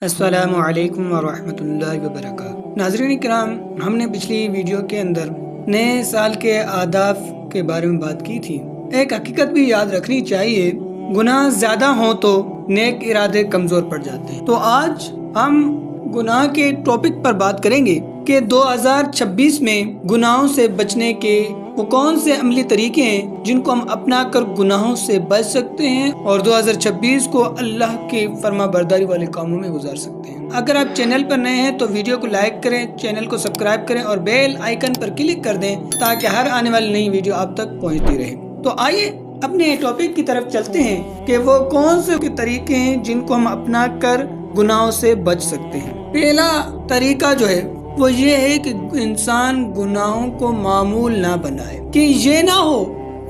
السلام علیکم ورحمۃ اللہ وبرکاتہ۔ ناظرین کرام، ہم نے پچھلی ویڈیو کے اندر نئے سال کے اہداف کے بارے میں بات کی تھی۔ ایک حقیقت بھی یاد رکھنی چاہیے، گناہ زیادہ ہوں تو نیک ارادے کمزور پڑ جاتے ہیں۔ تو آج ہم گناہ کے ٹاپک پر بات کریں گے کہ 2026 میں گناہوں سے بچنے کے وہ کون سے عملی طریقے ہیں جن کو ہم اپنا کر گناہوں سے بچ سکتے ہیں اور 2026 کو اللہ کے فرما برداری والے کاموں میں گزار سکتے ہیں۔ اگر آپ چینل پر نئے ہیں تو ویڈیو کو لائک کریں، چینل کو سبسکرائب کریں اور بیل آئیکن پر کلک کر دیں تاکہ ہر آنے والی نئی ویڈیو آپ تک پہنچتی رہے۔ تو آئیے اپنے ٹاپک کی طرف چلتے ہیں کہ وہ کون سے طریقے ہیں جن کو ہم اپنا کر گناہوں سے بچ سکتے ہیں۔ پہلا طریقہ جو ہے وہ یہ ہے کہ انسان گناہوں کو معمول نہ بنائے، کہ یہ نہ ہو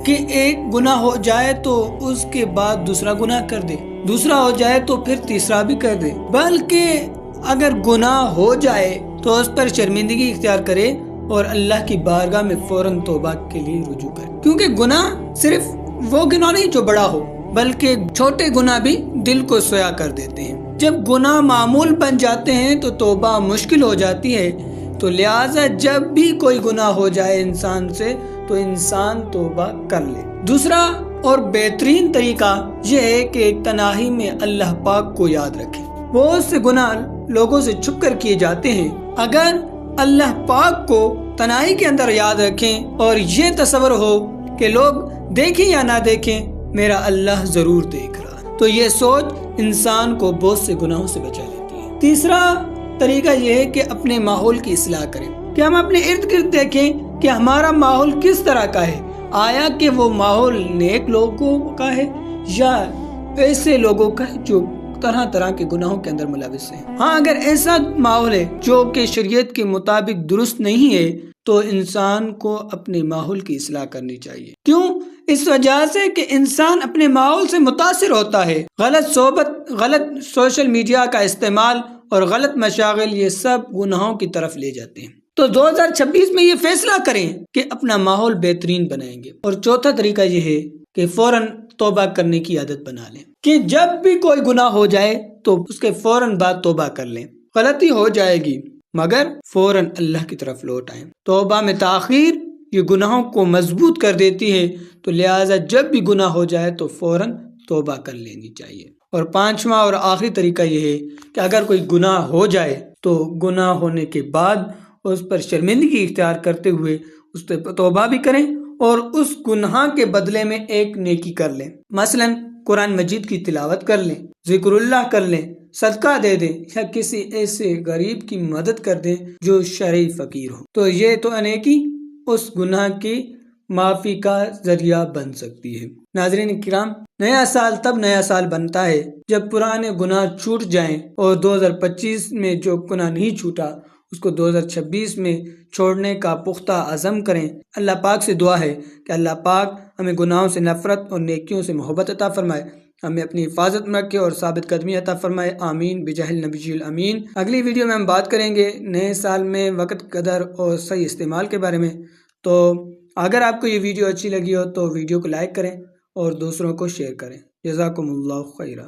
کہ ایک گناہ ہو جائے تو اس کے بعد دوسرا گناہ کر دے، دوسرا ہو جائے تو پھر تیسرا بھی کر دے، بلکہ اگر گناہ ہو جائے تو اس پر شرمندگی اختیار کرے اور اللہ کی بارگاہ میں فوراً توبہ کے لیے رجوع کرے۔ کیونکہ گناہ صرف وہ گناہ نہیں جو بڑا ہو، بلکہ چھوٹے گناہ بھی دل کو سویا کر دیتے ہیں۔ جب گناہ معمول بن جاتے ہیں تو توبہ مشکل ہو جاتی ہے، تو لہٰذا جب بھی کوئی گناہ ہو جائے انسان سے تو انسان توبہ کر لے۔ دوسرا اور بہترین طریقہ یہ ہے کہ تنہائی میں اللہ پاک کو یاد رکھے۔ بہت سے گناہ لوگوں سے چھپ کر کیے جاتے ہیں، اگر اللہ پاک کو تنہائی کے اندر یاد رکھیں اور یہ تصور ہو کہ لوگ دیکھیں یا نہ دیکھیں، میرا اللہ ضرور دیکھ رہا ہے، تو یہ سوچ انسان کو بہت سے گناہوں سے بچا لیتی ہے۔ تیسرا طریقہ یہ ہے کہ اپنے ماحول کی اصلاح کریں، کہ ہم اپنے ارد گرد دیکھیں کہ ہمارا ماحول کس طرح کا ہے، آیا کہ وہ ماحول نیک لوگوں کا ہے یا ایسے لوگوں کا ہے جو طرح طرح کے گناہوں کے اندر ملوث ہیں۔ ہاں، اگر ایسا ماحول ہے جو کہ شریعت کے مطابق درست نہیں ہے تو انسان کو اپنے ماحول کی اصلاح کرنی چاہیے۔ کیوں؟ اس وجہ سے کہ انسان اپنے ماحول سے متاثر ہوتا ہے۔ غلط صحبت، غلط سوشل میڈیا کا استعمال اور غلط مشاغل یہ سب گناہوں کی طرف لے جاتے ہیں۔ تو 2026 میں یہ فیصلہ کریں کہ اپنا ماحول بہترین بنائیں گے۔ اور چوتھا طریقہ یہ ہے کہ فوراً توبہ کرنے کی عادت بنا لیں، کہ جب بھی کوئی گناہ ہو جائے تو اس کے فوراً بعد توبہ کر لیں۔ غلطی ہو جائے گی مگر فوراً اللہ کی طرف لوٹ آئیں۔ توبہ میں تاخیر یہ گناہوں کو مضبوط کر دیتی ہے، تو لہٰذا جب بھی گناہ ہو جائے تو فوراً توبہ کر لینی چاہیے۔ اور پانچواں اور آخری طریقہ یہ ہے کہ اگر کوئی گناہ ہو جائے تو گناہ ہونے کے بعد اس پر شرمندگی اختیار کرتے ہوئے اس پہ توبہ بھی کریں اور اس گناہ کے بدلے میں ایک نیکی کر لیں۔ مثلاً قرآن مجید کی تلاوت کر لیں، ذکر اللہ کر لیں، صدقہ دے دیں یا کسی ایسے غریب کی مدد کر دیں جو شرعی فقیر ہو، تو یہ تو نیکی اس گناہ کی معافی کا ذریعہ بن سکتی ہے۔ ناظرین کرام، نیا سال تب نیا سال بنتا ہے جب پرانے گناہ چھوٹ جائیں، اور 2025 میں جو گناہ نہیں چھوٹا اس کو 2026 میں چھوڑنے کا پختہ عزم کریں۔ اللہ پاک سے دعا ہے کہ اللہ پاک ہمیں گناہوں سے نفرت اور نیکیوں سے محبت عطا فرمائے، ہمیں اپنی حفاظت میں رکھے اور ثابت قدمی عطا فرمائے، آمین بجاہ النبی الامین۔ اگلی ویڈیو میں ہم بات کریں گے نئے سال میں وقت قدر اور صحیح استعمال کے بارے میں۔ تو اگر آپ کو یہ ویڈیو اچھی لگی ہو تو ویڈیو کو لائک کریں اور دوسروں کو شیئر کریں۔ جزاکم اللہ خیرہ۔